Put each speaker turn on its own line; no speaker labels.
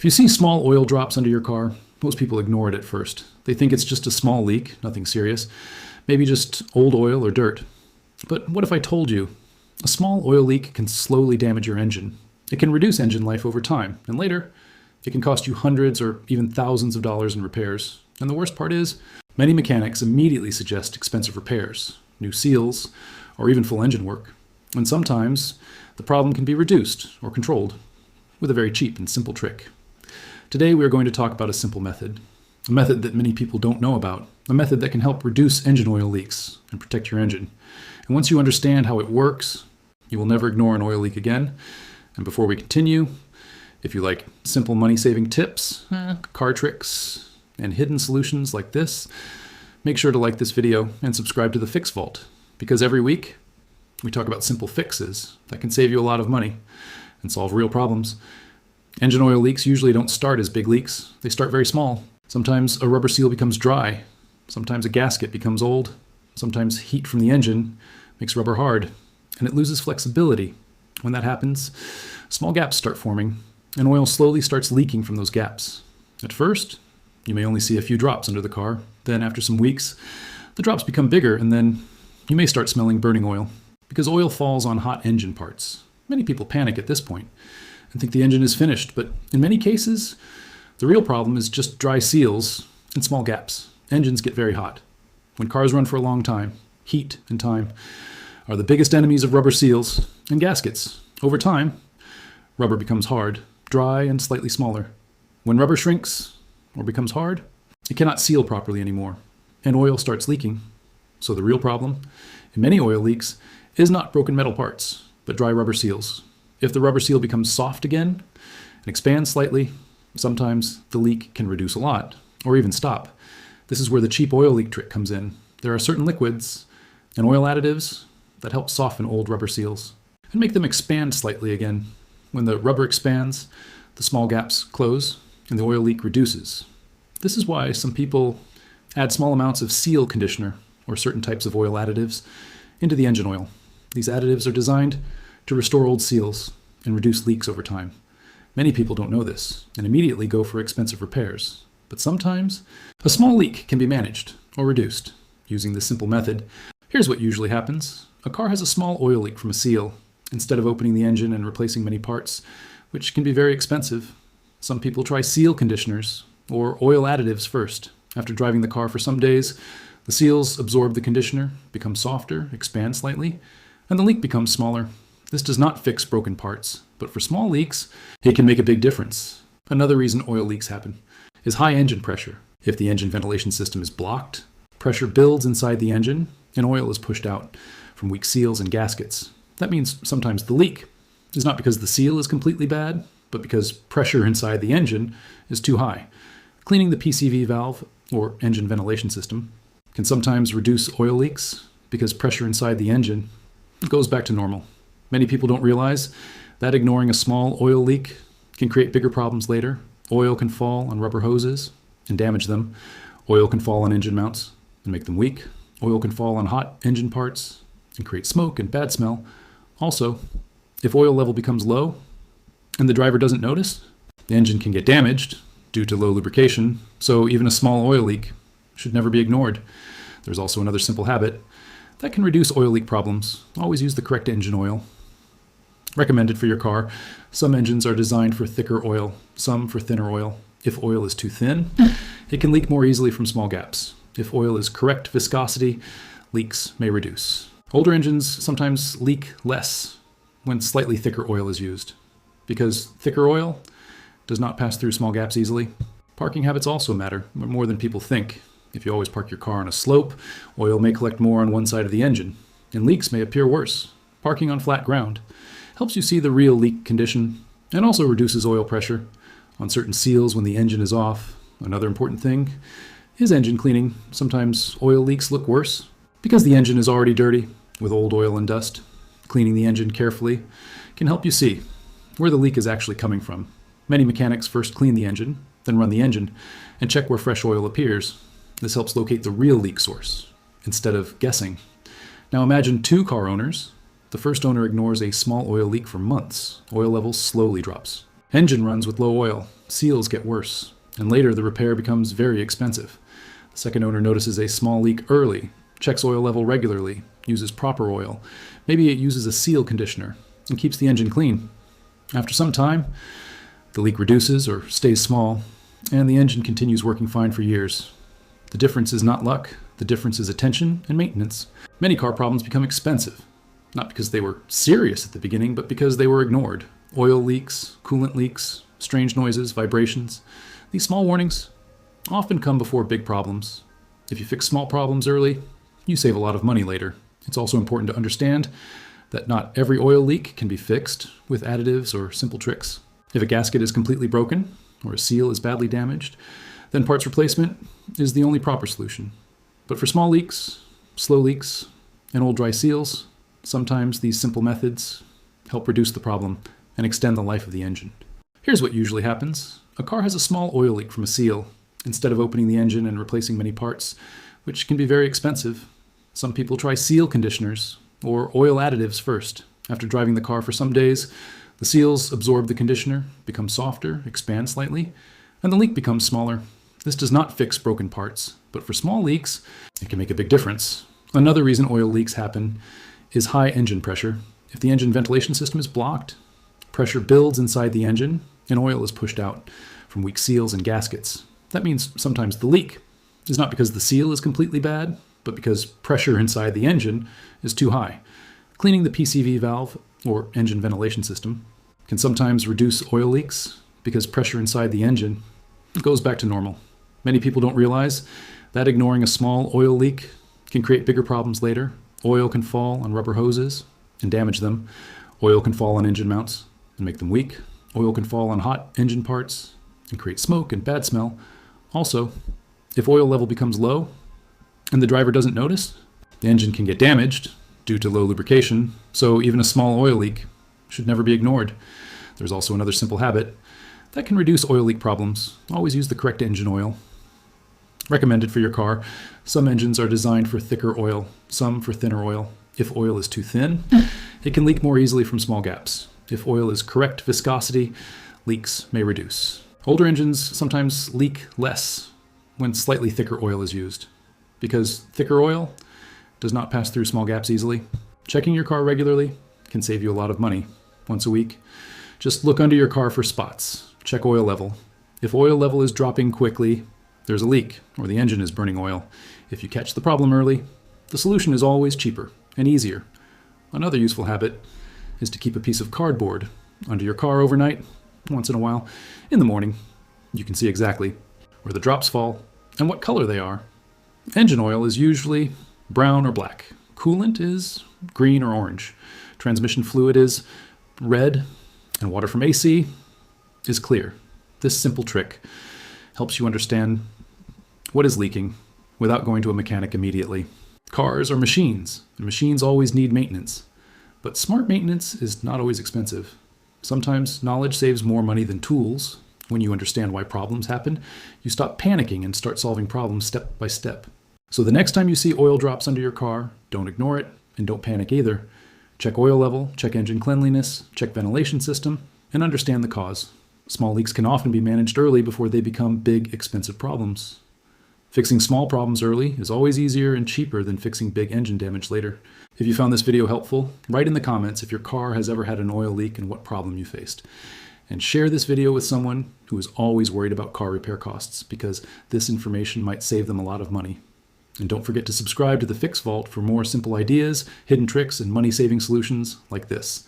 If you see small oil drops under your car, most people ignore it at first. They think it's just a small leak, nothing serious, maybe just old oil or dirt. But what if I told you a small oil leak can slowly damage your engine? It can reduce engine life over time, and later, it can cost you hundreds or even thousands of dollars in repairs. And the worst part is, many mechanics immediately suggest expensive repairs, new seals, or even full engine work. And sometimes, the problem can be reduced or controlled with a very cheap and simple trick. Today we are going to talk about a simple method, a method that many people don't know about, a method that can help reduce engine oil leaks and protect your engine. And once you understand how it works, you will never ignore an oil leak again. And before we continue, if you like simple money-saving tips, car tricks, and hidden solutions like this, make sure to like this video and subscribe to the Fix Vault, because every week we talk about simple fixes that can save you a lot of money and solve real problems. Engine oil leaks usually don't start as big leaks. They start very small. Sometimes a rubber seal becomes dry. Sometimes a gasket becomes old. Sometimes heat from the engine makes rubber hard, and it loses flexibility. When that happens, small gaps start forming, and oil slowly starts leaking from those gaps. At first, you may only see a few drops under the car. Then after some weeks, the drops become bigger, and then you may start smelling burning oil, because oil falls on hot engine parts. Many people panic at this point and think the engine is finished, but in many cases, the real problem is just dry seals and small gaps. Engines get very hot. When cars run for a long time, heat and time are the biggest enemies of rubber seals and gaskets. Over time, rubber becomes hard, dry, and slightly smaller. When rubber shrinks or becomes hard, it cannot seal properly anymore, and oil starts leaking. So the real problem in many oil leaks is not broken metal parts, but dry rubber seals. If the rubber seal becomes soft again and expands slightly, sometimes the leak can reduce a lot, or even stop. This is where the cheap oil leak trick comes in. There are certain liquids and oil additives that help soften old rubber seals and make them expand slightly again. When the rubber expands, the small gaps close and the oil leak reduces. This is why some people add small amounts of seal conditioner or certain types of oil additives into the engine oil. These additives are designed to restore old seals and reduce leaks over time. Many people don't know this and immediately go for expensive repairs. But sometimes, a small leak can be managed or reduced using this simple method. Here's what usually happens. A car has a small oil leak from a seal. Instead of opening the engine and replacing many parts, which can be very expensive, some people try seal conditioners or oil additives first. After driving the car for some days, the seals absorb the conditioner, become softer, expand slightly, and the leak becomes smaller. This does not fix broken parts, but for small leaks, it can make a big difference. Another reason oil leaks happen is high engine pressure. If the engine ventilation system is blocked, pressure builds inside the engine and oil is pushed out from weak seals and gaskets. That means sometimes the leak is not because the seal is completely bad, but because pressure inside the engine is too high. Cleaning the PCV valve, or engine ventilation system, can sometimes reduce oil leaks because pressure inside the engine goes back to normal. Many people don't realize that ignoring a small oil leak can create bigger problems later. Oil can fall on rubber hoses and damage them. Oil can fall on engine mounts and make them weak. Oil can fall on hot engine parts and create smoke and bad smell. Also, if oil level becomes low and the driver doesn't notice, the engine can get damaged due to low lubrication, so even a small oil leak should never be ignored. There's also another simple habit that can reduce oil leak problems. Always use the correct engine oil. Recommended for your car. Some engines are designed for thicker oil, some for thinner oil. If oil is too thin, it can leak more easily from small gaps. If oil is correct viscosity, leaks may reduce. Older engines sometimes leak less when slightly thicker oil is used, because thicker oil does not pass through small gaps easily. Parking habits also matter, more than people think. If you always park your car on a slope, oil may collect more on one side of the engine, and leaks may appear worse. Parking on flat ground helps you see the real leak condition and also reduces oil pressure on certain seals when the engine is off. Another important thing is engine cleaning. Sometimes oil leaks look worse because the engine is already dirty with old oil and dust. Cleaning the engine carefully can help you see where the leak is actually coming from. Many mechanics first clean the engine, then run the engine and check where fresh oil appears. This helps locate the real leak source instead of guessing. Now imagine two car owners. The first owner ignores a small oil leak for months. Oil level slowly drops. Engine runs with low oil. seals get worse, and later the repair becomes very expensive. The second owner notices a small leak early, checks oil level regularly, uses proper oil. Maybe it uses a seal conditioner and keeps the engine clean. After some time, the leak reduces or stays small, and the engine continues working fine for years. The difference is not luck, the difference is attention and maintenance. Many car problems become expensive, not because they were serious at the beginning, but because they were ignored. Oil leaks, coolant leaks, strange noises, vibrations. These small warnings often come before big problems. If you fix small problems early, you save a lot of money later. It's also important to understand that not every oil leak can be fixed with additives or simple tricks. If a gasket is completely broken or a seal is badly damaged, then parts replacement is the only proper solution. But for small leaks, slow leaks, and old dry seals, sometimes these simple methods help reduce the problem and extend the life of the engine. Here's what usually happens. A car has a small oil leak from a seal. Instead of opening the engine and replacing many parts, which can be very expensive, some people try seal conditioners or oil additives first. After driving the car for some days, the seals absorb the conditioner, become softer, expand slightly, and the leak becomes smaller. This does not fix broken parts, but for small leaks, it can make a big difference. Another reason oil leaks happen is high engine pressure. If the engine ventilation system is blocked, pressure builds inside the engine and oil is pushed out from weak seals and gaskets. That means sometimes the leak is not because the seal is completely bad, but because pressure inside the engine is too high. Cleaning the PCV valve, or engine ventilation system, can sometimes reduce oil leaks because pressure inside the engine goes back to normal. Many people don't realize that ignoring a small oil leak can create bigger problems later. Oil can fall on rubber hoses and damage them. Oil can fall on engine mounts and make them weak. Oil can fall on hot engine parts and create smoke and bad smell. Also, if oil level becomes low and the driver doesn't notice, the engine can get damaged due to low lubrication, so even a small oil leak should never be ignored. There's also another simple habit that can reduce oil leak problems. Always use the correct engine oil. Recommended for your car. Some engines are designed for thicker oil, some for thinner oil. If oil is too thin, it can leak more easily from small gaps. If oil is correct viscosity, leaks may reduce. Older engines sometimes leak less when slightly thicker oil is used, because thicker oil does not pass through small gaps easily. Checking your car regularly can save you a lot of money. Once a week, just look under your car for spots. Check oil level. If oil level is dropping quickly, there's a leak or the engine is burning oil. If you catch the problem early, the solution is always cheaper and easier. Another useful habit is to keep a piece of cardboard under your car overnight, once in a while. In the morning, you can see exactly where the drops fall and what color they are. Engine oil is usually brown or black. Coolant is green or orange. Transmission fluid is red, and water from AC is clear. This simple trick helps you understand what is leaking without going to a mechanic immediately. Cars are machines, and machines always need maintenance. But smart maintenance is not always expensive. Sometimes knowledge saves more money than tools. When you understand why problems happen, you stop panicking and start solving problems step by step. So the next time you see oil drops under your car, don't ignore it and don't panic either. Check oil level, check engine cleanliness, check ventilation system, and understand the cause. Small leaks can often be managed early before they become big, expensive problems. Fixing small problems early is always easier and cheaper than fixing big engine damage later. If you found this video helpful, write in the comments if your car has ever had an oil leak and what problem you faced. And share this video with someone who is always worried about car repair costs, because this information might save them a lot of money. And don't forget to subscribe to the Fix Vault for more simple ideas, hidden tricks, and money-saving solutions like this.